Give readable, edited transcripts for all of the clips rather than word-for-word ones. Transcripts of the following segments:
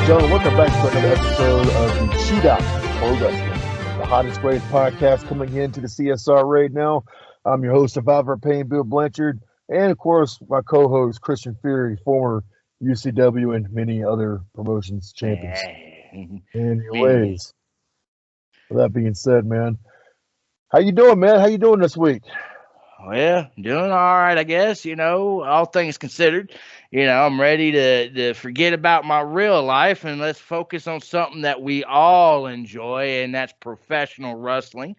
and gentlemen, welcome back to another episode of the Shootout Pro Wrestling, the hottest, greatest podcast coming into the CSR right now. I'm your host, Survivor of Pain, Bill Blanchard, and of course, my co-host, Christian Fury, former UCW and many other promotions champions. Anyways, with that being said, man, how you doing, man? How you doing this week? Well, doing all right, I guess. All things considered, I'm ready to forget about my real life and let's focus on something that we all enjoy, and that's professional wrestling.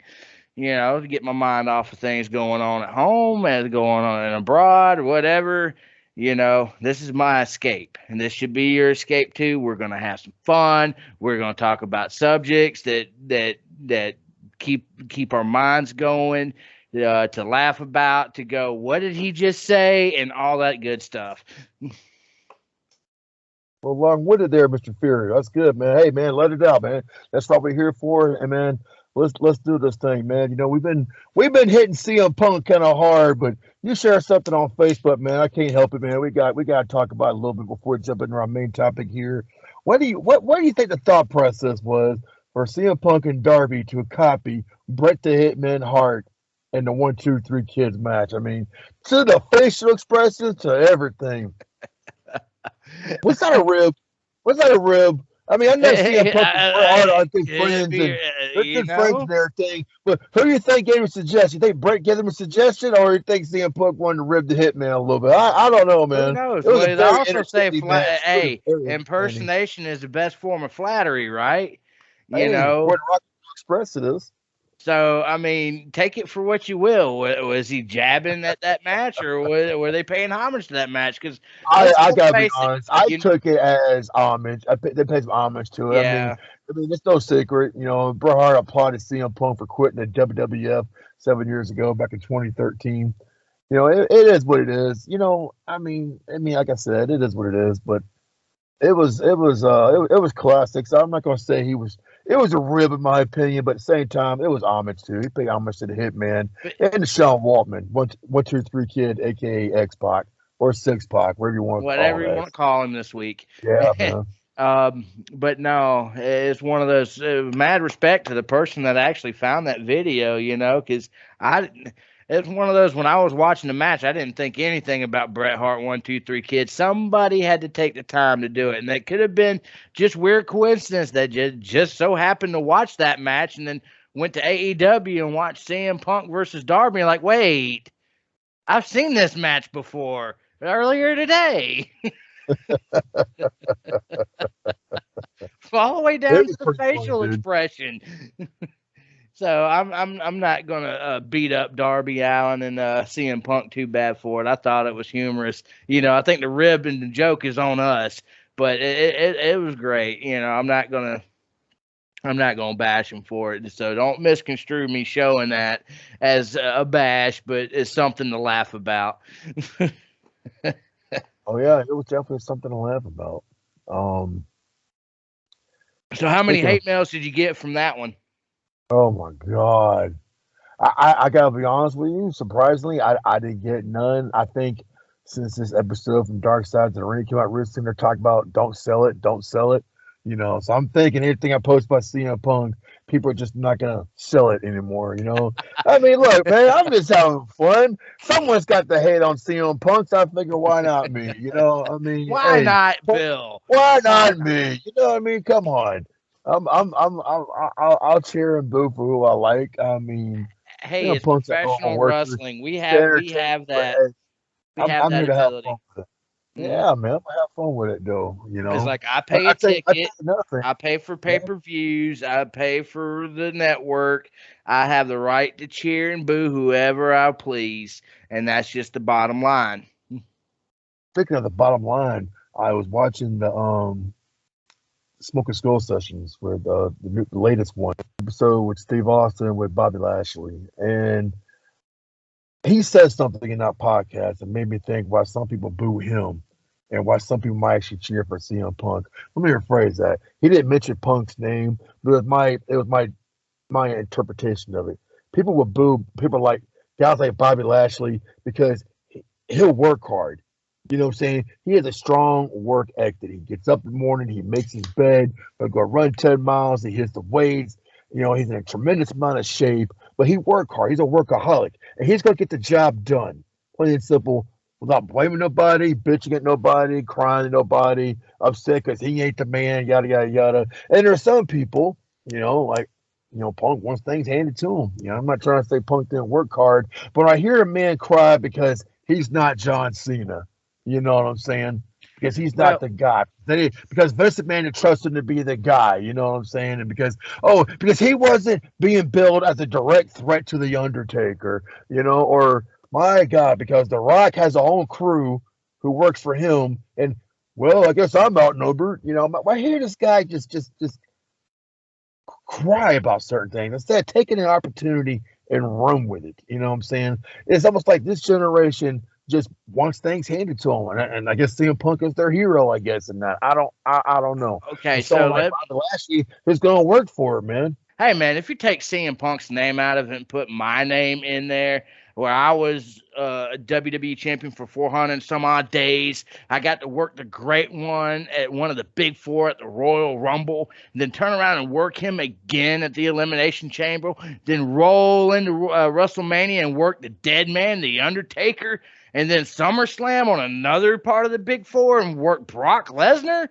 To get my mind off of things going on at home and going on and abroad or whatever. This is my escape, and this should be your escape too. We're gonna have some fun. We're gonna talk about subjects that keep our minds going. To laugh about, to go, what did he just say, and all that good stuff. Well, long-winded there, Mr. Fury. That's good, man. Hey, man, let it out, man. That's what we're here for, and man, let's do this thing, man. We've been hitting CM Punk kind of hard, but you share something on Facebook, man. I can't help it, man. We got to talk about it a little bit before we jump into our main topic here. What do you think the thought process was for CM Punk and Darby to copy Bret the Hitman Hart in the 1, 2, 3 Kids match? I mean, to the facial expressions, to everything. Was that a rib? I mean, I know CM Punk and Bret Hart are good friends, and they're good friends and everything. But who do you think gave him a suggestion? You think Bret gave him a suggestion, or you think CM Punk wanted to rib the Hitman a little bit? I don't know, man. Who knows? Well, they also say, impersonation is the best form of flattery, right? What Rock Express it is. So, I mean, take it for what you will. Was he jabbing at that match, or were they paying homage to that match? Because I gotta be honest, I took it as homage. They paid some homage to it. Yeah. I mean, it's no secret. Bret Hart applauded CM Punk for quitting the WWF 7 years ago, back in 2013. It is what it is. I mean, like I said, it is what it is. But it was classic. So I'm not gonna say he was. It was a rib, in my opinion, but at the same time, it was homage too. He paid homage to the Hitman and to Sean Waltman, 1, 2, 3 Kid, aka X-Pac or 6-Pac, whatever you want to call him this week. Yeah, man. But no, it's one of those mad respect to the person that actually found that video. Because it's one of those, when I was watching the match, I didn't think anything about Bret Hart 1, 2, 3 Kid. Somebody had to take the time to do it, and that could have been just weird coincidence that just so happened to watch that match and then went to AEW and watched CM Punk versus Darby. And like, wait, I've seen this match before earlier today. All the way down to the facial expression. So I'm not gonna beat up Darby Allin and CM Punk too bad for it. I thought it was humorous. I think the rib and the joke is on us, but it was great. I'm not gonna bash him for it. So don't misconstrue me showing that as a bash, but it's something to laugh about. Oh yeah, it was definitely something to laugh about. So how many hate mails did you get from that one? Oh my God. I gotta be honest with you. Surprisingly, I didn't get none. I think since this episode from Dark Side of the Ring came out recently, they're talking about don't sell it. So I'm thinking anything I post by CM Punk, people are just not gonna sell it anymore. I mean, look, man, I'm just having fun. Someone's got to hate on CM Punk, so I figure, why not me? I mean, why not Bill? Why not me? I mean, come on. I'll cheer and boo for who I like. I mean, hey, it's professional wrestling. We have that. I'm here to have fun with it. Yeah, man, I'm gonna have fun with it though. It's like I pay a ticket. I pay for pay-per-views. I pay for the network. I have the right to cheer and boo whoever I please, and that's just the bottom line. Speaking of the bottom line, I was watching the Smoking Skull sessions with the latest one episode with Steve Austin with Bobby Lashley, and he said something in that podcast that made me think why some people boo him and why some people might actually cheer for CM Punk. Let me rephrase that. He didn't mention Punk's name, but it was my interpretation of it. People would boo people like guys like Bobby Lashley because he'll work hard. You know what I'm saying? He has a strong work ethic. He gets up in the morning, he makes his bed, he'll go run 10 miles, he hits the weights. You know, he's in a tremendous amount of shape, but he work hard. He's a workaholic, and he's going to get the job done. Plain and simple, without blaming nobody, bitching at nobody, crying at nobody, upset because he ain't the man, yada, yada, yada. And there are some people, like, Punk wants things handed to him. I'm not trying to say Punk didn't work hard, but I hear a man cry because he's not John Cena. You know what I'm saying? Because he's not Well, the guy. Because Vince McMahon entrusted him to be the guy. You know what I'm saying? And because he wasn't being billed as a direct threat to the Undertaker. Or my God, because The Rock has a own crew who works for him, and well, I guess I'm outnumbered. I hear this guy just cry about certain things instead of taking an opportunity and run with it. You know what I'm saying? It's almost like this generation just wants things handed to them, and I guess CM Punk is their hero. I guess, and that I don't know. okay, And so like Bobby Lashley is going to work for it, man. hey man, if you take CM Punk's name out of it and put my name in there, where I was a WWE champion for 400 some odd days, I got to work the Great One at one of the Big Four at the Royal Rumble, and then turn around and work him again at the Elimination Chamber, then roll into WrestleMania and work the Dead Man, the Undertaker, and then SummerSlam on another part of the Big Four and work Brock Lesnar.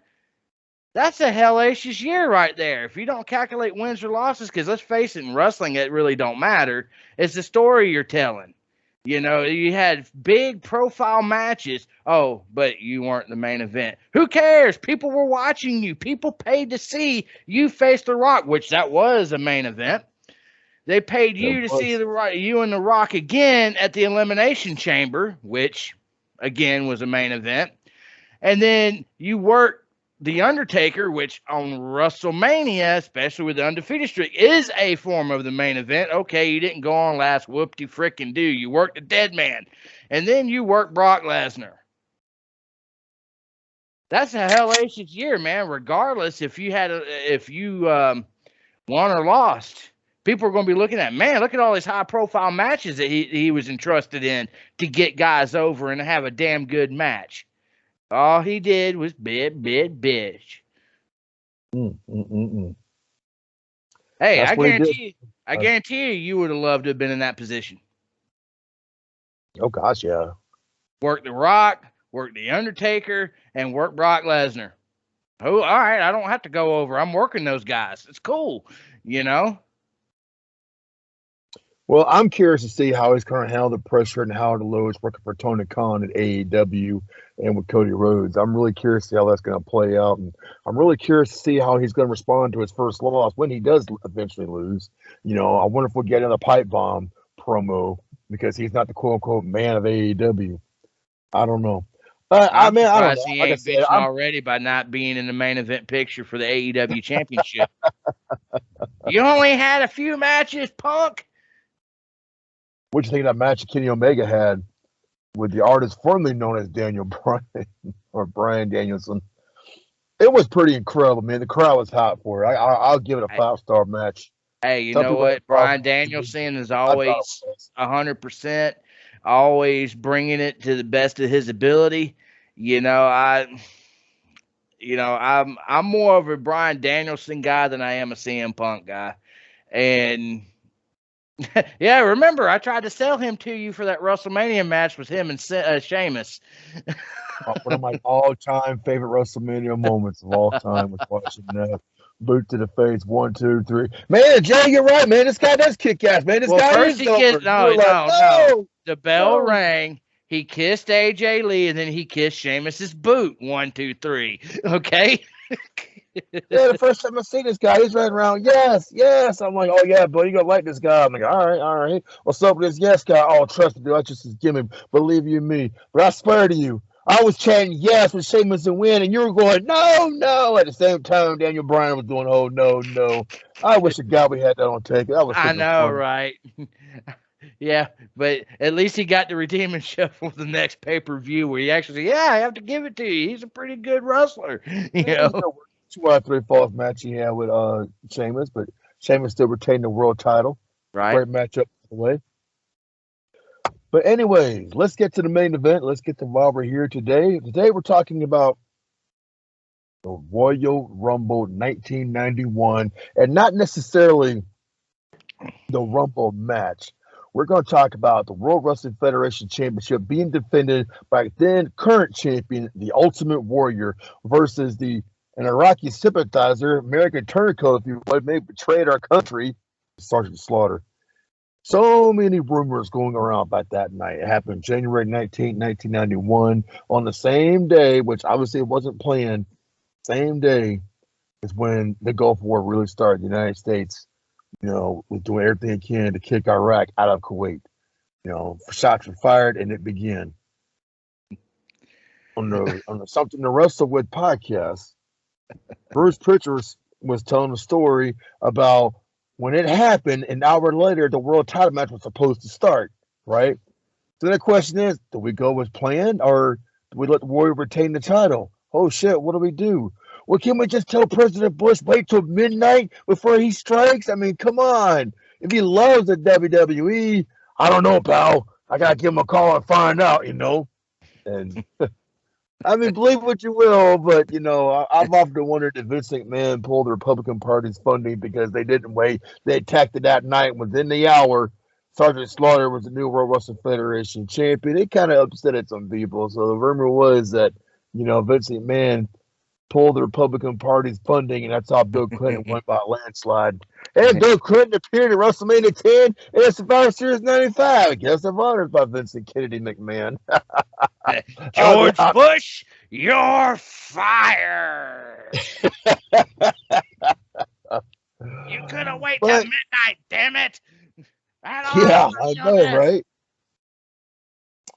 That's a hellacious year right there. If you don't calculate wins or losses, because let's face it, in wrestling, it really don't matter. It's the story you're telling. You had big profile matches. Oh, but you weren't the main event. Who cares? People were watching you. People paid to see you face The Rock, which that was a main event. They paid you to see you and The Rock again at the Elimination Chamber, which, again, was a main event. And then you worked The Undertaker, which on WrestleMania, especially with the undefeated streak, is a form of the main event. Okay, you didn't go on last, whoop-de frickin' do. You worked the Dead Man. And then you worked Brock Lesnar. That's a hellacious year, man, regardless if you won or lost. People are going to be looking at, man, look at all these high-profile matches that he was entrusted in to get guys over and have a damn good match. All he did was bitch. Hey, That's I guarantee you would have loved to have been in that position. Oh gosh, yeah. Work The Rock, work The Undertaker, and work Brock Lesnar. Oh, all right, I don't have to go over. I'm working those guys. It's cool, Well, I'm curious to see how he's going to handle the pressure and how the lows working for Tony Khan at AEW and with Cody Rhodes. I'm really curious to see how that's going to play out, and I'm really curious to see how he's going to respond to his first loss when he does eventually lose. I wonder if we'll get another pipe bomb promo because he's not the quote unquote man of AEW. I don't know. I'm I don't surprised know. he Like I ain't said, bitching already by not being in the main event picture for the AEW Championship. You only had a few matches, Punk. what you think of that match Kenny Omega had with the artist formerly known as Daniel Bryan or Bryan Danielson? It was pretty incredible, man. The crowd was hot for it. I'll give it a 5-star match. Hey, you know what? Bryan Danielson is always 100%, always bringing it to the best of his ability. I'm more of a Bryan Danielson guy than I am a CM Punk guy. And yeah, remember I tried to sell him to you for that WrestleMania match with him and Sheamus. One of my all-time favorite WrestleMania moments of all time was watching that. Boot to the face, 1, 2, 3. Man, Jay, you're right, man. This guy does kick ass, man. This guy first is he kissed. No. The bell no. rang. He kissed AJ Lee, and then he kissed Sheamus's boot. 1, 2, 3. Okay. Yeah, the first time I see this guy, he's running around. Yes. I'm like, oh yeah, bro, you gonna like this guy? I'm like, all right. What's up with this yes guy? Oh, trust me, dude. I just give him. Believe you me. But I swear to you, I was chanting yes with Sheamus and win, and you were going no. At the same time, Daniel Bryan was doing oh no. I wish to God we had that on tape. That was I know, fun. right? Yeah, but at least he got to redeem himself for the next pay-per-view where he actually said, I have to give it to you. He's a pretty good wrestler. 2 out of 3 falls match he had with Sheamus, but Sheamus still retained the world title. Right. Great matchup by the way. But anyways, let's get to the main event. Let's get to why we're here today. Today we're talking about the Royal Rumble 1991, and not necessarily the Rumble match. We're going to talk about the World Wrestling Federation Championship being defended by then current champion, the Ultimate Warrior, versus an Iraqi sympathizer, American turncoat, if you would, may have betrayed our country, Sergeant Slaughter. So many rumors going around about that night. It happened January 19, 1991, on the same day, which obviously wasn't planned. Same day is when the Gulf War really started. The United States, was doing everything it can to kick Iraq out of Kuwait. Shots were fired and it began. On the Something to Wrestle With podcast, Bruce Pritchard was telling a story about when it happened, an hour later, the world title match was supposed to start, right? So the question is, do we go as planned, or do we let the Warrior retain the title? Oh, shit, what do we do? Well, can we just tell President Bush, wait till midnight before he strikes? I mean, come on. If he loves the WWE, I don't know, pal. I got to give him a call and find out, And I mean, believe what you will, but I've often wondered if Vince McMahon pulled the Republican Party's funding because they didn't wait. They attacked it that night. Within the hour, Sergeant Slaughter was the new World Wrestling Federation champion. It kind of upset some people. So the rumor was that Vince McMahon pulled the Republican Party's funding, and that's how Bill Clinton went by landslide. And Bill Clinton appeared at WrestleMania 10 and Survivor Series 95. Guest of honors by Vincent Kennedy McMahon. George Bush, you're fired. You couldn't wait till midnight, damn it. Yeah, I know, right?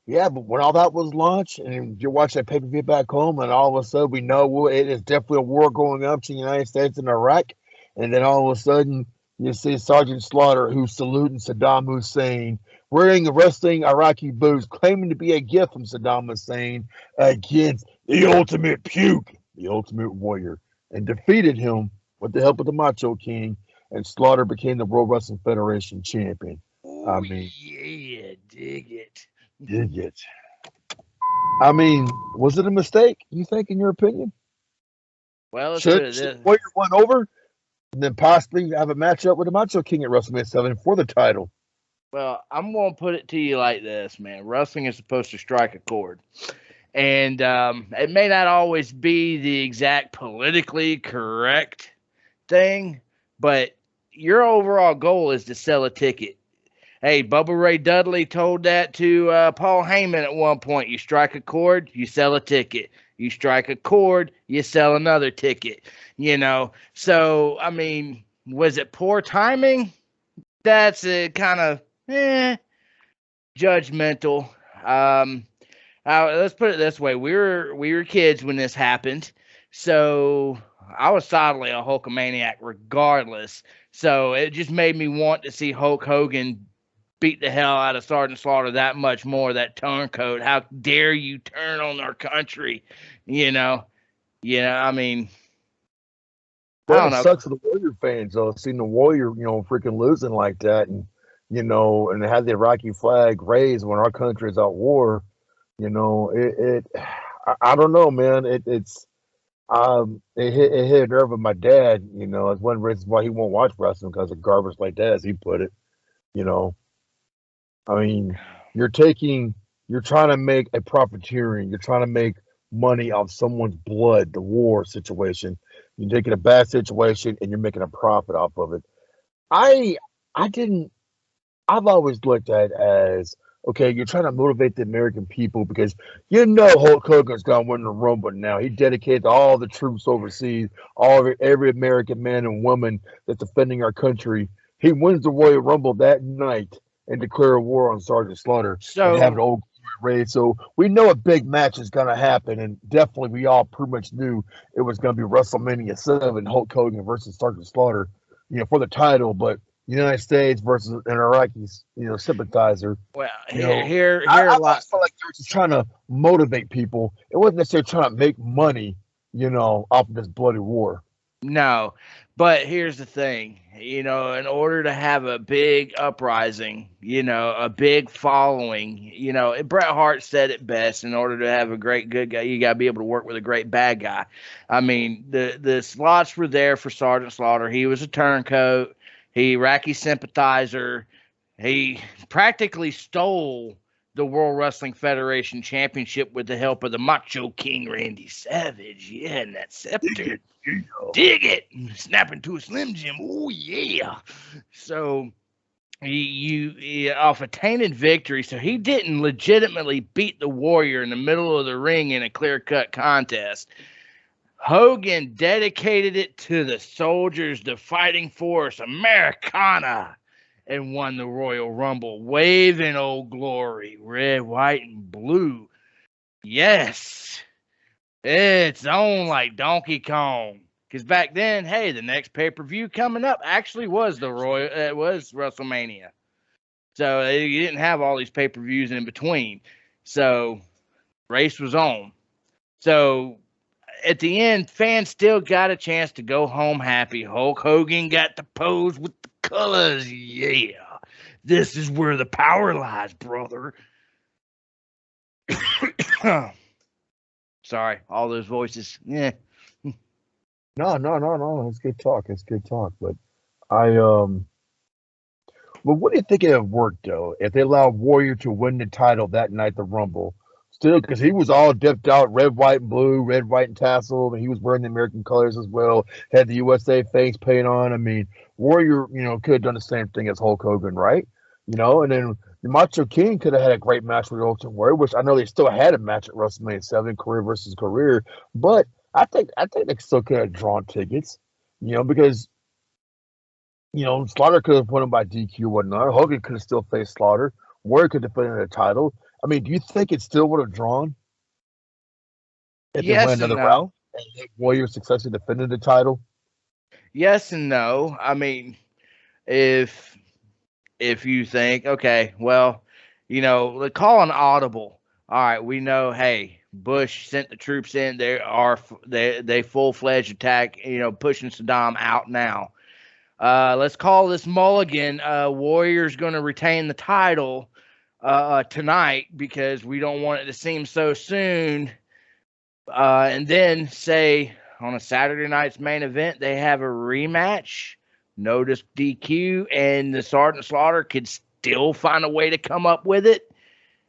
Yeah, but when all that was launched, and you watch that pay-per-view back home, and all of a sudden we know it is definitely a war going up to the United States and Iraq, and then all of a sudden you see Sergeant Slaughter, who's saluting Saddam Hussein, wearing wrestling Iraqi boots, claiming to be a gift from Saddam Hussein against the Ultimate Puke, the Ultimate Warrior, and defeated him with the help of the Macho King, and Slaughter became the World Wrestling Federation champion. I mean, yeah, dig it. Dig it. I mean, was it a mistake, you think, in your opinion? Well, should Warrior win over and then possibly have a matchup with the Macho King at WrestleMania 7 for the title? Well, I'm going to put it to you like this, man. Wrestling is supposed to strike a chord. And it may not always be the exact politically correct thing, but your overall goal is to sell a ticket. Hey, Bubba Ray Dudley told that to Paul Heyman at one point. You strike a chord, you sell a ticket. You strike a chord, you sell another ticket. So, I mean, was it poor timing? That's a kind of judgmental. Let's put it this way: we were kids when this happened, so I was solidly a Hulkamaniac regardless. So it just made me want to see Hulk Hogan beat the hell out of Sergeant Slaughter that much more. That turncoat. How dare you turn on our country? I mean, I don't know. It sucks for the Warrior fans, though, seeing the Warrior, freaking losing like that, and and they had the Iraqi flag raised when our country is at war. I don't know, man. It hit a nerve with my dad. It's one reason why he won't watch wrestling, because of garbage like that, as he put it. I mean, you're trying to make a profiteering. You're trying to make money off someone's blood, the war situation. You're taking a bad situation and you're making a profit off of it. I've always looked at it as, okay, you're trying to motivate the American people because Hulk Hogan's going to win the Rumble now. He dedicated to all the troops overseas, every American man and woman that's defending our country. He wins the Royal Rumble that night and declare a war on Sergeant Slaughter and have an old raid. So we know a big match is going to happen, and definitely we all pretty much knew it was going to be WrestleMania 7, Hulk Hogan versus Sergeant Slaughter, for the title. But United States versus an Iraqi, sympathizer. Well, I felt like they were just trying to motivate people. It wasn't necessarily trying to make money, off of this bloody war. No, but here's the thing, in order to have a big uprising, a big following, Bret Hart said it best. In order to have a great good guy, you got to be able to work with a great bad guy. I mean, the slots were there for Sergeant Slaughter. He was a turncoat, he Iraqi sympathizer. He practically stole the World Wrestling Federation Championship with the help of the Macho King Randy Savage. Yeah, and that scepter. Dig it, snap into a Slim Jim. Oh yeah. So you off a tainted victory. So he didn't legitimately beat the Warrior in the middle of the ring in a clear-cut contest. Hogan dedicated it to the soldiers, the fighting force, Americana, and won the Royal Rumble, waving Old Glory, red, white, and blue. Yes, it's on like Donkey Kong. Because back then, hey, the next pay-per-view coming up actually was was WrestleMania. So you didn't have all these pay-per-views in between. So race was on. So at the end, fans still got a chance to go home happy. Hulk Hogan got to pose with the colors. Yeah. This is where the power lies, brother. Sorry, all those voices. Yeah. No. It's good talk. But well, what do you think it would have worked though if they allowed Warrior to win the title that night, the Rumble? Still, because he was all decked out, red, white, and blue, red, white, and tassel, and he was wearing the American colors as well. Had the USA face paint on. I mean, Warrior, could have done the same thing as Hulk Hogan, right? And then the Macho King could have had a great match with Ultimate Warrior, which I know they still had a match at WrestleMania 7, career versus career, but I think they still could have drawn tickets, because Slaughter could have won him by DQ, whatnot. Hogan could have still faced Slaughter. Warrior could have defended the title. I mean, do you think it still would have drawn if they Yes went and another route no. and Warrior successfully defended the title? Yes and no. I mean, if you think, okay, well, call an audible. All right, we know, hey, Bush sent the troops in. They full-fledged attack, pushing Saddam out now. Let's call this mulligan. Warrior's going to retain the title tonight because we don't want it to seem so soon. And then say on a Saturday night's main event, they have a rematch, notice DQ, and the Sergeant Slaughter could still find a way to come up with it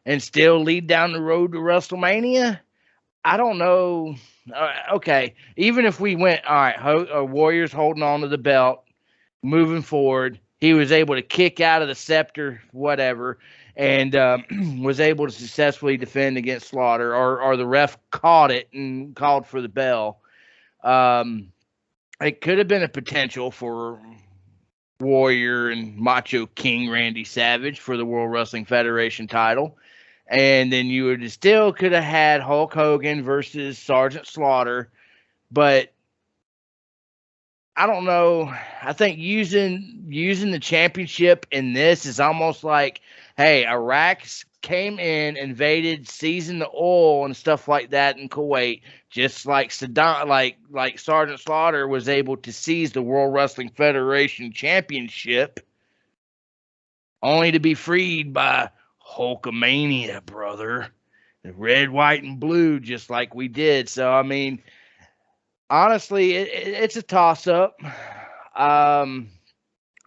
and still lead down the road to WrestleMania. I don't know. Okay, even if we went, all right, Warriors holding on to the belt, moving forward, he was able to kick out of the scepter, whatever, and was able to successfully defend against Slaughter, or the ref caught it and called for the bell. It could have been a potential for Warrior and Macho King Randy Savage for the World Wrestling Federation title. And then you would still could have had Hulk Hogan versus Sergeant Slaughter, but I don't know. I think using the championship in this is almost like, hey, Iraq came in, invaded, seizing the oil and stuff like that in Kuwait, just like Saddam, like Sergeant Slaughter was able to seize the World Wrestling Federation Championship, only to be freed by Hulkamania, brother. The red, white, and blue, just like we did. So, I mean, honestly, it's a toss-up. I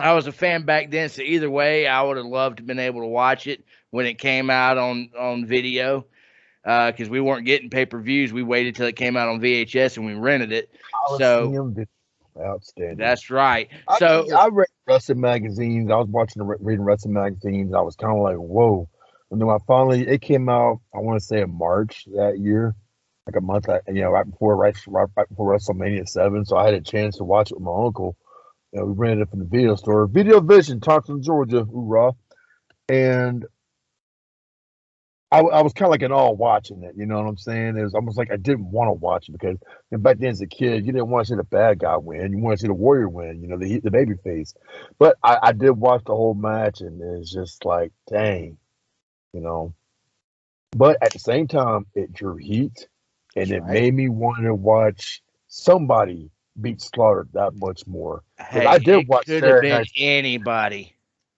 was a fan back then, so either way, I would have loved to have been able to watch it when it came out on video, because we weren't getting pay-per-views. We waited till it came out on VHS and we rented it. So Coliseum, outstanding. That's right. I read wrestling magazines. I was reading wrestling magazines. I was kind of like, whoa. And then it came out, I want to say in March that year, like a month, right before WrestleMania 7. So I had a chance to watch it with my uncle. We rented it from the video store, Video Vision, Thompson, Georgia, hoorah. And I was kind of like in awe watching it. You know what I'm saying? It was almost like I didn't want to watch it because back then as a kid, you didn't want to see the bad guy win. You want to see the Warrior win, the baby face. But I did watch the whole match, and it's just like, dang, But at the same time, it drew heat, and it made me want to watch somebody beat Slaughter that much more. Because Hey, I did it watch could have Saturday been Night. anybody.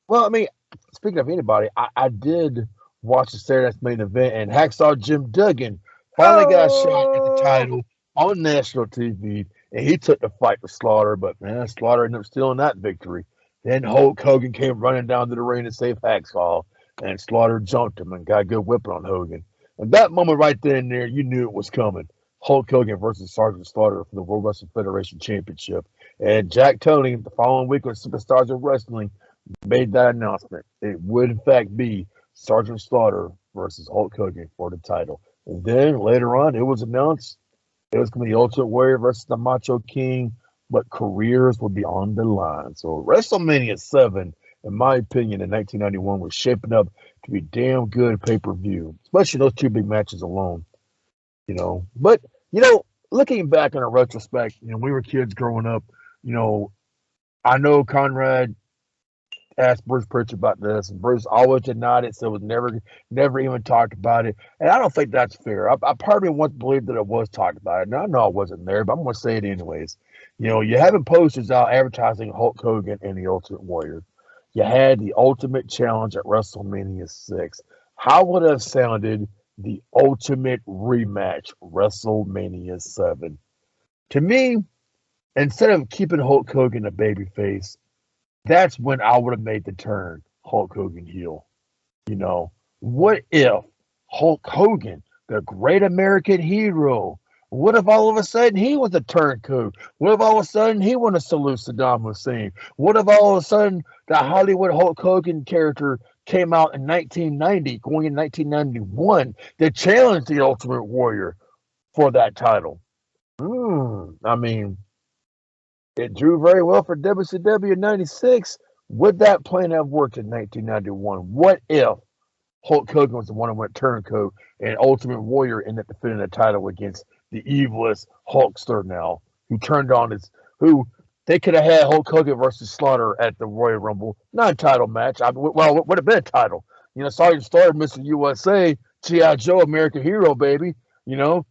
Well, I mean, speaking of anybody, I did watch the Saturday Night's main event, and Hacksaw Jim Duggan finally got a shot at the Oh, title on national TV, and he took the fight to Slaughter, but man, Slaughter ended up stealing that victory. Then Hulk Hogan came running down to the ring to save Hacksaw, and Slaughter jumped him and got a good whipping on Hogan. And that moment right there and there, you knew it was coming. Hulk Hogan versus Sergeant Slaughter for the World Wrestling Federation Championship. And Jack Tunney, the following week on Superstars of Wrestling, made that announcement. It would, in fact, be Sergeant Slaughter versus Hulk Hogan for the title. And then later on, it was announced it was going to be Ultimate Warrior versus the Macho King, but careers would be on the line. So WrestleMania 7, in my opinion, in 1991 was shaping up to be damn good pay-per-view, especially those two big matches alone, you know. But, looking back in a retrospect, we were kids growing up, you know, I know Conrad asked Bruce Pritchard about this, and Bruce always denied it, so it was never even talked about it. And I don't think that's fair. I part of me once believed that it was talked about it. Now I know I wasn't there, but I'm going to say it anyways. You having posters out advertising Hulk Hogan and the Ultimate Warrior. You had the Ultimate Challenge at WrestleMania 6. How would it have sounded the Ultimate Rematch WrestleMania 7? To me, instead of keeping Hulk Hogan a babyface, that's when I would have made the turn Hulk Hogan heel. What if Hulk Hogan, the great American hero, what if all of a sudden he was a turncoat? What if all of a sudden he wanted to salute Saddam Hussein? What if all of a sudden the Hollywood Hulk Hogan character came out in 1990, going in 1991, to challenge the Ultimate Warrior for that title? I mean, it drew very well for WCW in 96. Would that plan have worked in 1991? What if Hulk Hogan was the one who went turncoat and Ultimate Warrior ended up defending the title against the evilest Hulkster now, who they could have had Hulk Hogan versus Slaughter at the Royal Rumble, not a title match. Well, it would have been a title. Sergeant Slaughter, Mr. USA, G.I. Joe, American hero, baby, and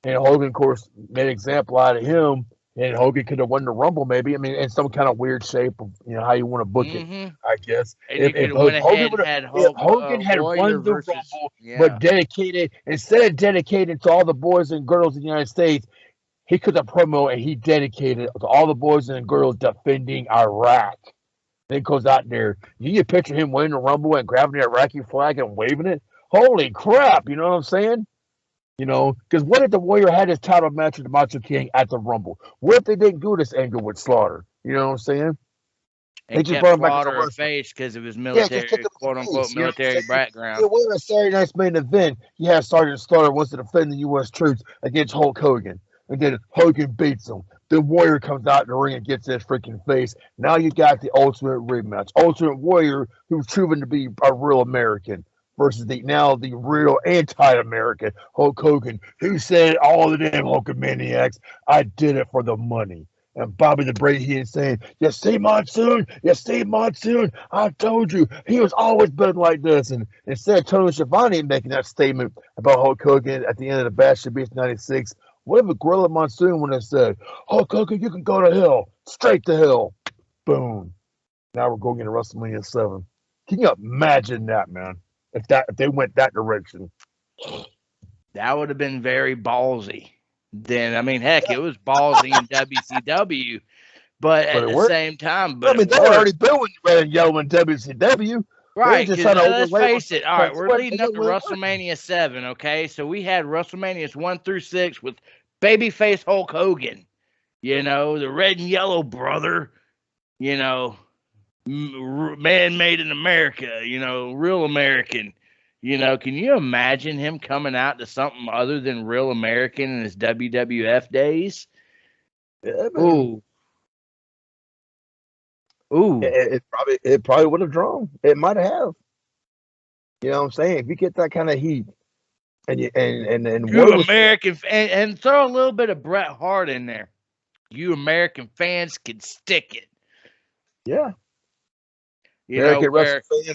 Hogan, of course, made an example out of him. And Hogan could have won the Rumble, maybe. I mean, in some kind of weird shape of how you want to book it, I guess. And you could have went ahead and had If Hulk Hogan had Warrior won the versus Rumble, but instead of dedicated to all the boys and girls in the United States, he could have promo and he dedicated to all the boys and girls defending Iraq. Then goes out there. You can picture him winning the Rumble and grabbing the Iraqi flag and waving it. Holy crap! You know what I'm saying? Because what if the Warrior had his title match with the Macho King at the Rumble? What if they didn't do this angle with Slaughter? You know what I'm saying? They just kept brought him back Slaughter a face because of his just military, kept him quote as a unquote, face. You know what I'm military saying? background. We're in a Saturday Night's main event. You have Sergeant Slaughter wants to defend the U.S. troops against Hulk Hogan. And then Hogan beats him. The Warrior comes out in the ring and gets his freaking face. Now you got the Ultimate rematch. Ultimate Warrior, who's proven to be a real American, versus the real anti-American Hulk Hogan, who said all of them Hulkamaniacs, I did it for the money. And Bobby the Brain Heenan saying, you see Monsoon, I told you, he was always been like this. And instead of Tony Schiavone making that statement about Hulk Hogan at the end of the Bash of Beast 96, what if Gorilla Monsoon would have said, Hulk Hogan, you can go to hell, straight to hell. Boom. Now we're going into WrestleMania 7. Can you imagine that, man? If they went that direction. That would have been very ballsy. Then, I mean, heck, it was ballsy in WCW, but at the same time, they were already doing red and yellow in WCW. Right, because let's face it. All right, we're leading up to WrestleMania 7, okay? So we had WrestleManias 1 through 6 with babyface Hulk Hogan, the red and yellow brother, man made in America, real American. Can you imagine him coming out to something other than real American in his WWF days? Yeah, Ooh. It probably would have drawn. It might have. You know what I'm saying? If you get that kind of heat, and you American and throw a little bit of Bret Hart in there. You American fans can stick it. Yeah. Where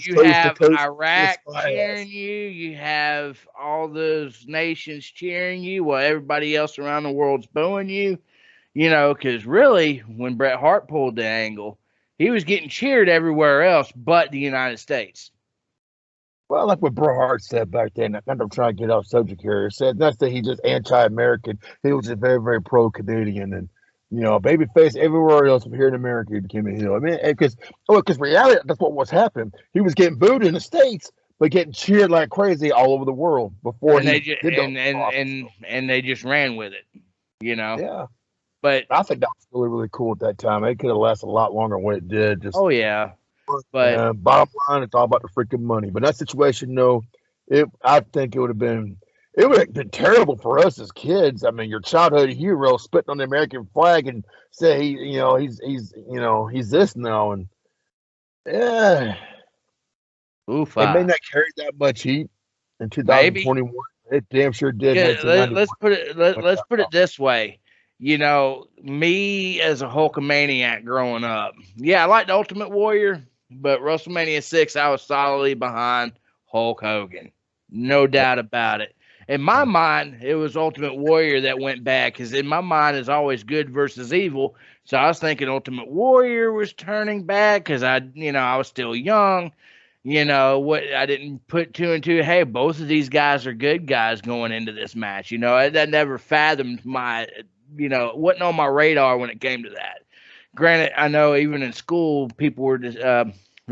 you have Iraq cheering you, you have all those nations cheering you, while everybody else around the world's booing you. Because really, when Bret Hart pulled the angle, he was getting cheered everywhere else but the United States. Well, like what Bret Hart said back then, I'm trying to get off subject here. He said not that he's just anti-American. He was just very, very pro-Canadian, and babyface everywhere else. Here in America, he became a heel. I mean, because reality, that's what was happening. He was getting booed in the States, but getting cheered like crazy all over the world before and he they just, did and they just ran with it. Yeah. But I think that was really, really cool at that time. It could have lasted a lot longer than what it did. Just but bottom line, it's all about the freaking money. But in that situation, no, I think it would have been terrible for us as kids. I mean, your childhood hero spitting on the American flag and say he's this now, and yeah, it may not carry that much heat in 2021. Maybe. It damn sure did. Let's put it this way. Me as a Hulkamaniac growing up, I liked Ultimate Warrior, but WrestleMania 6, I was solidly behind Hulk Hogan. No doubt about it. In my mind, it was Ultimate Warrior that went bad, because in my mind, it's always good versus evil. So I was thinking Ultimate Warrior was turning bad because I was still young. I didn't put two and two. Hey, both of these guys are good guys going into this match. That never fathomed wasn't on my radar when it came to that. Granted, I know even in school, people were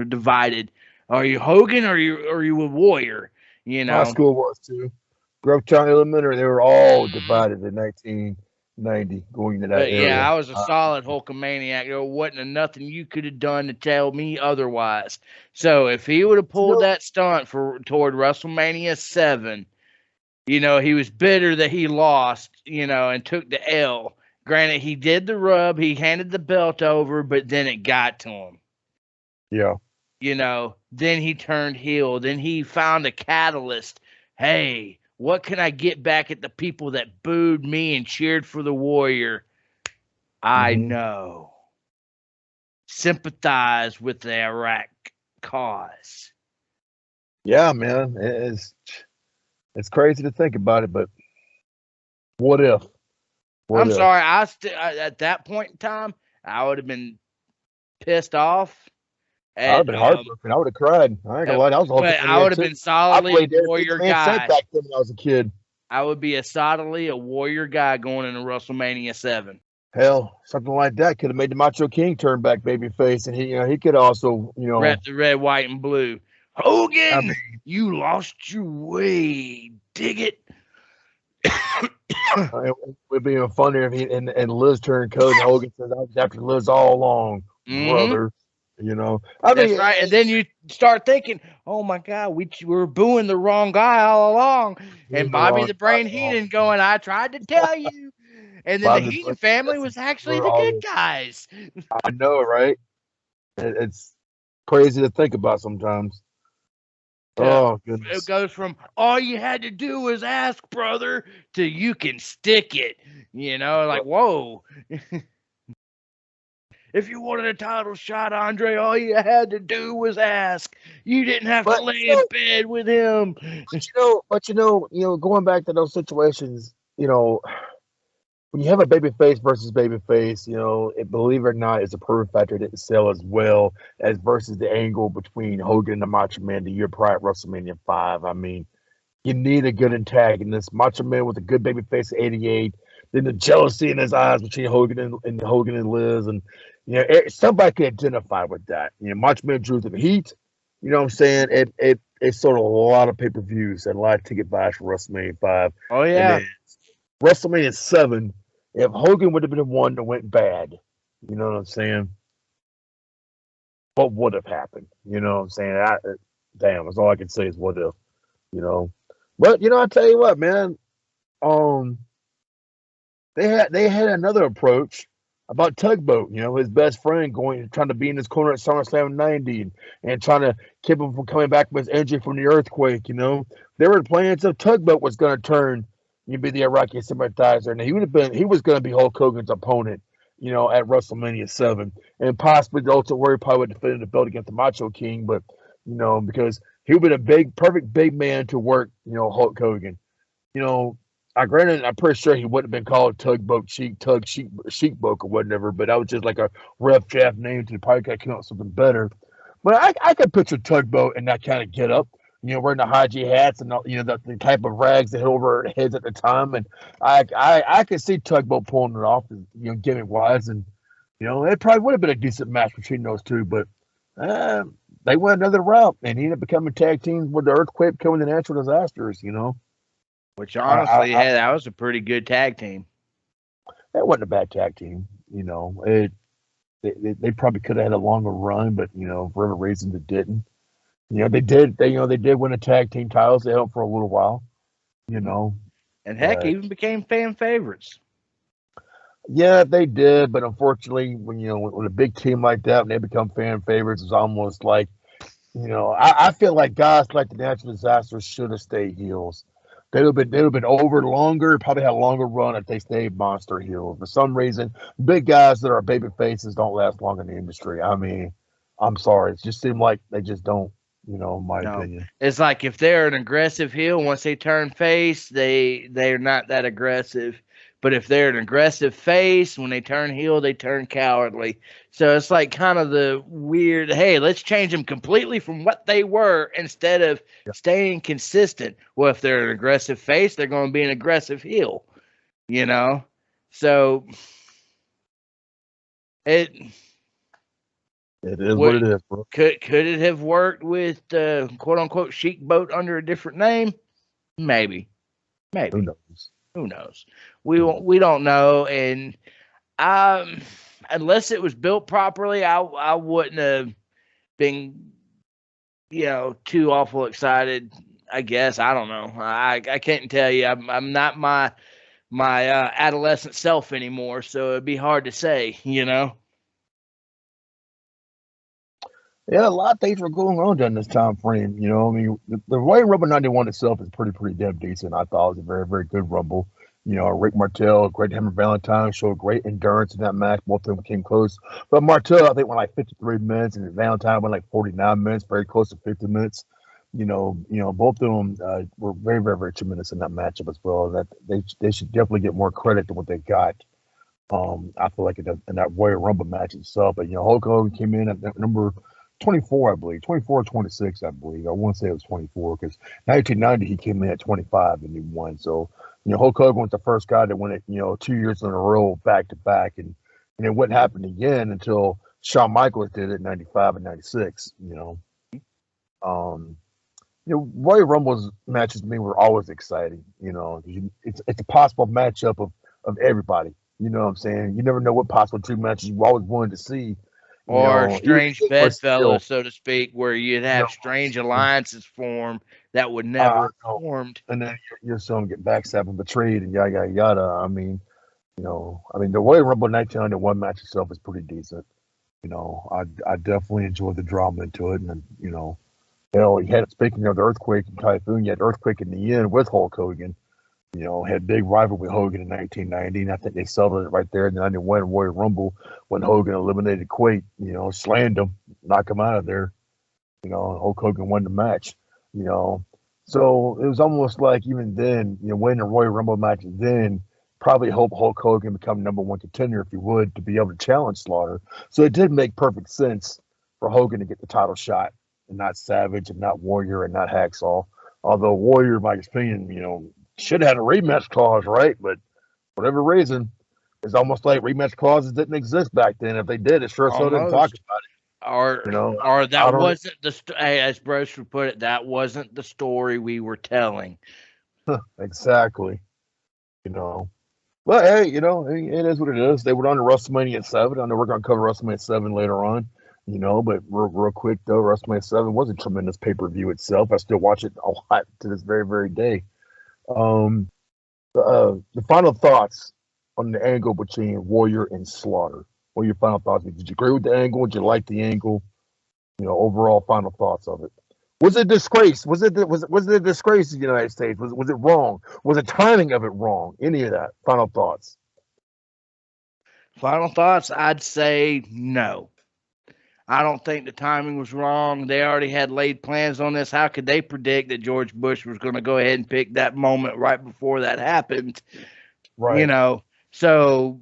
divided. Are you Hogan or are you a Warrior? My school was too. Grovetown Elementary, they were all divided in 1990 going into that area. Yeah, I was a solid Hulkamaniac. There wasn't nothing you could have done to tell me otherwise. So if he would have pulled that stunt toward WrestleMania 7, he was bitter that he lost, and took the L. Granted, he did the rub. He handed the belt over, but then it got to him. Yeah. Then he turned heel. Then he found a catalyst. Hey, what can I get back at the people that booed me and cheered for the Warrior? I know. Sympathize with the Iraq cause. Yeah, man. It's crazy to think about it, but what if? I'm sorry. At that point in time, I would have been pissed off. I would have been heartbroken. I would have cried. I ain't gonna lie. I would have been solidly a Warrior guy. Back then when I was a kid. I would be solidly a Warrior guy going into WrestleMania 7. Hell, something like that could have made the Macho King turn back babyface, and he could also rep the red, white, and blue. Hogan, you lost your way. Dig it. It would be even funnier if he and Liz turned coach. And Hogan says, "I was after Liz all along, brother." That's right. And then you start thinking, "Oh my God, we were booing the wrong guy all along." And Bobby the Brain Heenan going, "I tried to tell you." And then the Heenan family was actually the good guys. I know, right? It's crazy to think about sometimes. Oh, goodness. It goes from all you had to do was ask, brother, to you can stick it. Like, whoa. If you wanted a title shot, Andre, all you had to do was ask. You didn't have to lay in bed with him. But going back to those situations, when you have a babyface versus babyface, believe it or not, it's a proven factor. It didn't sell as well as versus the angle between Hogan and the Macho Man the year prior at WrestleMania 5. I mean, you need a good antagonist. Macho Man was a good babyface at 88. Then the jealousy in his eyes between Hogan and Liz, and somebody can identify with that. Macho Man drew the heat. You know what I'm saying? It sold a lot of pay-per-views and a lot of ticket buys for WrestleMania 5. Oh yeah. WrestleMania 7, if Hogan would have been the one that went bad, you know what I'm saying? What would have happened? You know what I'm saying? Damn, that's all I can say is what if, But I tell you what, man, they had another approach about Tugboat, his best friend trying to be in his corner at SummerSlam 90 and trying to keep him from coming back with his injury from the earthquake, There were plans of Tugboat was going to turn. You'd be the Iraqi sympathizer, and he was going to be Hulk Hogan's opponent, at WrestleMania 7, and possibly the Ultimate Warrior probably would defend the belt against the Macho King, but because he would be a perfect big man to work, Hulk Hogan. Granted, I'm pretty sure he wouldn't have been called Sheikboke or whatever, but that was just like a ref shaft name to probably could come up with something better. But I could picture Tugboat in that kind of get up, wearing the high G hats and the type of rags that held over our heads at the time, and I could see Tugboat pulling it off, gimmick wise, and it probably would have been a decent match between those two, but uh, they went another route, and he ended up becoming tag team with the Earthquake becoming the Natural Disasters. Which I, honestly, I, hey, that was a pretty good tag team. That wasn't a bad tag team. They probably could have had a longer run, but for whatever reason they didn't. They did. They did win a tag team titles. They held for a little while. And heck, But even became fan favorites. yeah, they did. But unfortunately, when a big team like that, when they become fan favorites, it's almost like I feel like guys like the Natural Disasters should have stayed heels. They'd have been over longer, probably had a longer run if they stayed monster heels. For some reason, big guys that are baby faces don't last long in the industry. I mean, I'm sorry. It just seemed like they just don't, in my No, opinion. it's like if they're an aggressive heel, once they turn face, they're not that aggressive. But if they're an aggressive face, when they turn heel, they turn cowardly. So it's like kind of the weird, hey, let's change them completely from what they were instead of staying consistent. Well, if they're an aggressive face, they're going to be an aggressive heel, you know? So it It is what would it is, bro. could it have worked with quote unquote Sheik Boat under a different name? Maybe. Who Maybe. knows? Who knows? We don't know, and um, unless it was built properly, I wouldn't have been too awful excited. I guess I don't know. I can't tell you. I'm not my adolescent self anymore, so it'd be hard to say. Yeah, a lot of things were going on during this time frame. I mean, the Royal Rumble '91 itself is pretty damn decent. I thought it was a very, very good Rumble. Rick Martel, great Hammer Valentine showed great endurance in that match. Both of them came close. But Martel, I think, went like 53 minutes, and Valentine went like 49 minutes, very close to 50 minutes. Both of them were very, very, very tremendous in that matchup as well. That they should definitely get more credit than what they got. I feel like in that Royal Rumble match itself. But Hulk Hogan came in at number 24, I believe, 24 or 26, I believe. I want to say it was 24 because 1990 he came in at 25 and he won. So, Hulk Hogan was the first guy that won it, 2 years in a row back to back. And it wouldn't happen again until Shawn Michaels did it in 95 and 96, Royal Rumble's matches to me were always exciting, it's a possible matchup of everybody. You know what I'm saying? You never know what possible two matches you always wanted to see. Or Even strange if we're bedfellows, still, so to speak, where you'd you have strange alliances form that would never I have know. formed. And then your son get backstabbed and betrayed and yada yada yada. I mean the Royal Rumble 1991 match itself is pretty decent. I definitely enjoyed the drama into it, and hell, you had speaking of the Earthquake and Typhoon, you had Earthquake in the end with Hulk Hogan. Had big rival with Hogan in 1990, and I think they settled it right there in the 91 Royal Rumble when Hogan eliminated Quake, slammed him, knocked him out of there, and Hulk Hogan won the match, you know. So it was almost like even then, winning the Royal Rumble match then probably helped Hulk Hogan become number one contender if he would to be able to challenge Slaughter. So it did make perfect sense for Hogan to get the title shot and not Savage and not Warrior and not Hacksaw. Although Warrior, in my opinion, should have had a rematch clause, right? But for whatever reason, it's almost like rematch clauses didn't exist back then. If they did, it sure so didn't talk Almost. about Or it. or I that don't wasn't hey, as Bruce would put it, that wasn't the story we were telling. exactly. You know, but hey, it is what it is. They were on to WrestleMania 7. I know we're going to cover WrestleMania 7 later on. But real quick though, WrestleMania 7 was a tremendous pay per view itself. I still watch it a lot to this very very day. Um, the final thoughts on the angle between Warrior and Slaughter. What are your final thoughts? Did you agree with the angle? Did you like the angle? Overall final thoughts of it. Was it a disgrace? Was it a disgrace to the United States? Was it wrong? Was the timing of it wrong? Any of that? Final thoughts. Final thoughts, I'd say no. I don't think the timing was wrong. They already had laid plans on this. How could they predict that George Bush was going to go ahead and pick that moment right before that happened? Right. So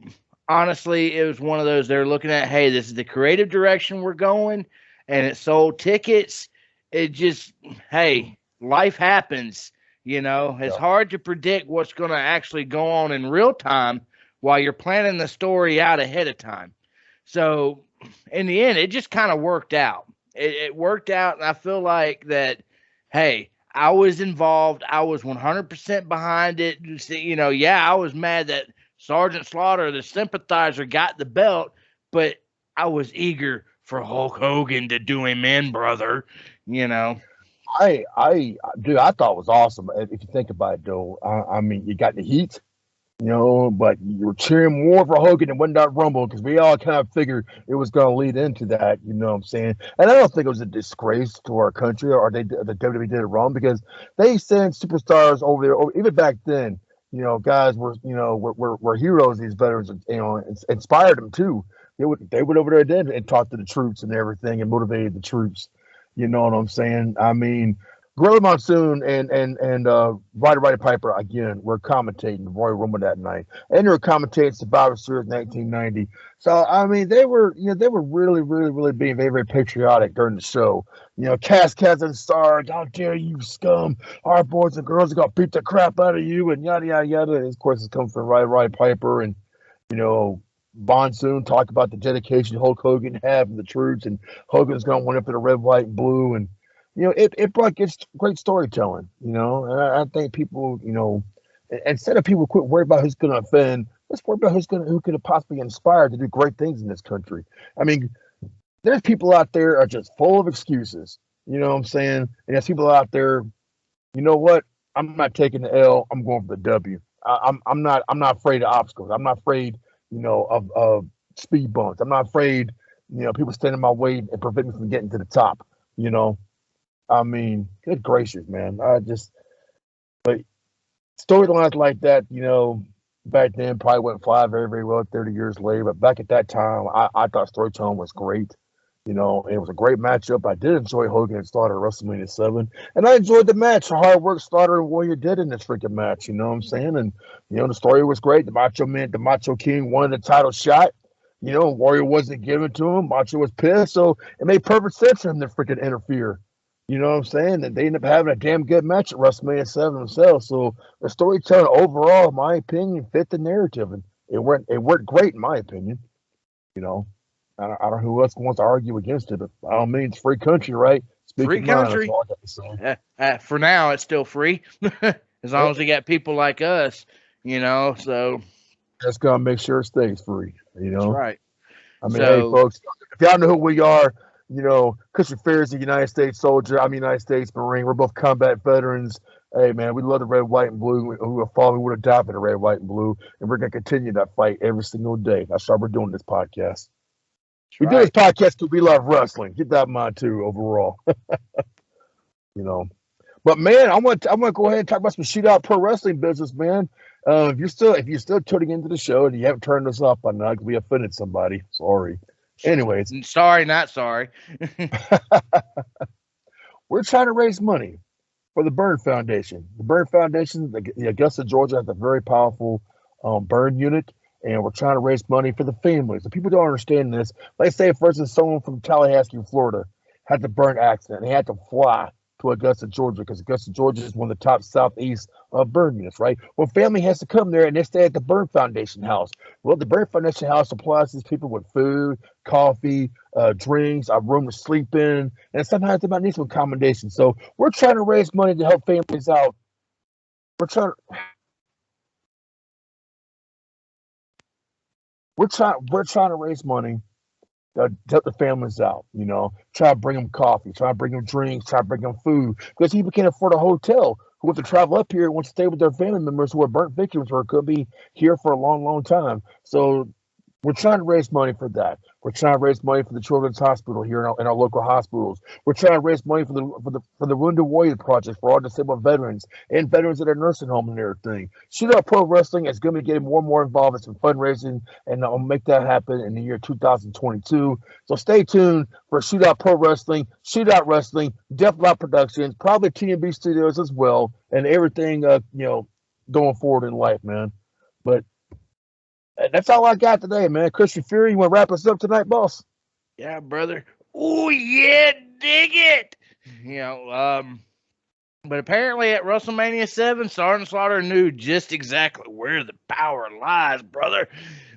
honestly, it was one of those they're looking at, hey, this is the creative direction we're going, and it sold tickets. It just, hey, life happens. It's hard to predict what's going to actually go on in real time while you're planning the story out ahead of time. So in the end, it just kind of worked out. It worked out, and I feel like that, hey, I was involved. I was 100% behind it. I was mad that Sergeant Slaughter, the sympathizer, got the belt, but I was eager for Hulk Hogan to do him in, brother. Dude, I thought it was awesome. If you think about it, though, I mean, you got the heat, but you were cheering more for Hogan and went that Rumble because we all kind of figured it was going to lead into that. You know what I'm saying? And I don't think it was a disgrace to our country or the WWE did it wrong because they sent superstars over there. Even back then, guys were heroes. These veterans, inspired them too. They went over there then and talked to the troops and everything and motivated the troops. You know what I'm saying? I mean, Gorilla Monsoon and Roddy Piper again were commentating the Royal Rumble that night, and they were commentating Survivor Series 1990. So I mean, they were really, really, really being very, very patriotic during the show. Cast and stars, how dare you scum! Our boys and girls are gonna beat the crap out of you, and yada yada yada. And of course, it's coming from Roddy Piper and Monsoon talk about the dedication Hulk Hogan had for the troops, and Hogan's going to win up in the red, white, and blue, and it brought great storytelling. And I think people, instead of people quit worrying about who's going to offend, let's worry about who could have possibly inspired to do great things in this country. I mean, there's people out there are just full of excuses. You know what I'm saying? And there's people out there. You know what? I'm not taking the L. I'm going for the W. I'm not afraid of obstacles. I'm not afraid. Of speed bumps. I'm not afraid, people standing in my way and prevent me from getting to the top. I mean, good gracious, man. But storylines like that, back then probably wouldn't fly very, very well 30 years later. But back at that time, I thought storytelling was great. It was a great matchup. I did enjoy Hogan and Slaughter at WrestleMania 7. And I enjoyed the match. The hard work Slaughter and Warrior did in this freaking match. You know what I'm saying? And, the story was great. The Macho King won the title shot. Warrior wasn't given to him. Macho was pissed. So it made perfect sense for him to freaking interfere. You know what I'm saying? And they ended up having a damn good match at WrestleMania 7 themselves. So the storytelling overall, in my opinion, fit the narrative. And it worked great, in my opinion. I don't know who else wants to argue against it, but I don't mean it's free country, right? Free country. For now, it's still free, as long as we got people like us, So just gotta make sure it stays free. That's right. I mean, hey, folks, if y'all know who we are, Christian Fair is a United States soldier. I'm a United States Marine. We're both combat veterans. Hey, man, we love the red, white, and blue. Who have fallen, we would have died for the red, white, and blue, and we're gonna continue that fight every single day. That's why we're doing this podcast. We do this podcast because we love wrestling. Get that in mind too, overall. But man, I want to go ahead and talk about some Shootout Pro Wrestling business, man. If you're still tuning into the show and you haven't turned us off by now because we offended somebody, sorry. Anyways, sorry, not sorry. We're trying to raise money for the Burn Foundation. The Burn Foundation, the Augusta, Georgia, has a very powerful burn unit. And we're trying to raise money for the families. The people don't understand this. Let's say, for instance, someone from Tallahassee, Florida, had the burn accident. They had to fly to Augusta, Georgia, because Augusta, Georgia is one of the top southeast burn units, right? Well, family has to come there, and they stay at the Burn Foundation house. Well, the Burn Foundation house supplies these people with food, coffee, drinks, a room to sleep in, and sometimes they might need some accommodations. So we're trying to raise money to help families out. We're trying to raise money to help the families out, try to bring them coffee, try to bring them drinks, try to bring them food, because people can't afford a hotel, who have to travel up here and want to stay with their family members who are burnt victims or could be here for a long, long time. So We're trying to raise money for that. We're trying to raise money for the Children's Hospital here in our local hospitals. We're trying to raise money for the Wounded Warrior Project for all disabled veterans and veterans at our nursing home and everything. Shootout Pro Wrestling is going to be getting more and more involved in some fundraising, and I'll make that happen in the year 2022. So stay tuned for Shootout Pro Wrestling, Shootout Wrestling, Death Lot Productions, probably TNB Studios as well, and everything going forward in life, man. But that's all I got today, man. Christian Fury, you want to wrap us up tonight, boss? Yeah, brother. Oh, yeah, dig it. But apparently at WrestleMania 7, Sergeant Slaughter knew just exactly where the power lies, brother.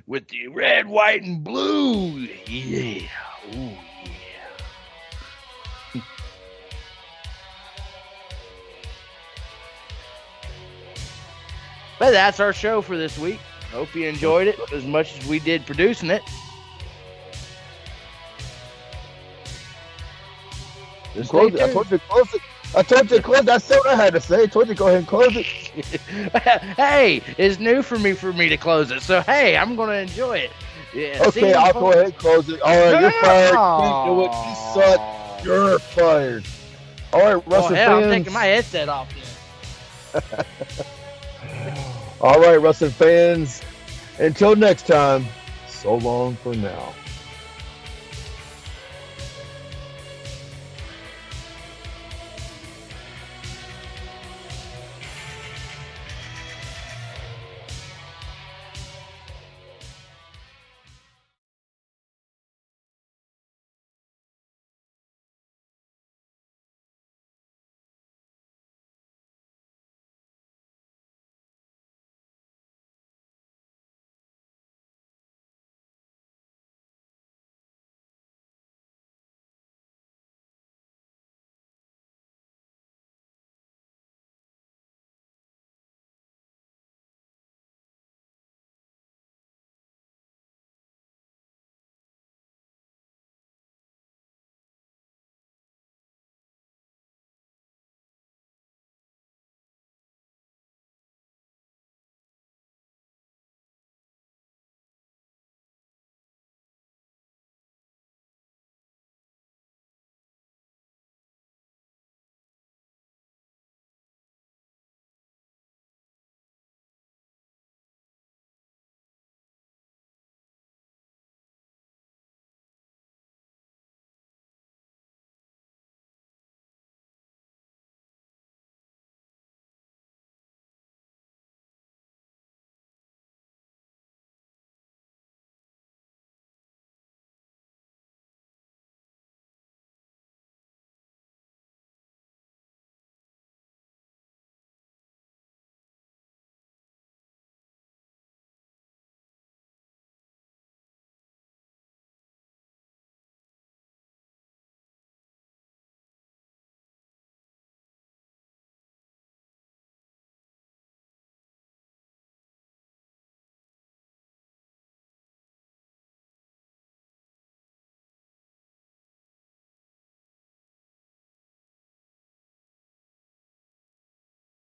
With the red, white, and blue. Yeah. Oh, yeah. But that's our show for this week. Hope you enjoyed it as much as we did producing it. Close it. I told you to close it. That's what I had to say. I told you to go ahead and close it. Hey, it's new for me to close it. So, hey, I'm going to enjoy it. Yeah, okay, I'll go ahead and close it. All right, you're fired. You do it. You suck. You're fired. All right, wrestling fans. I'm taking my headset off then. All right, wrestling fans. Until next time, so long for now.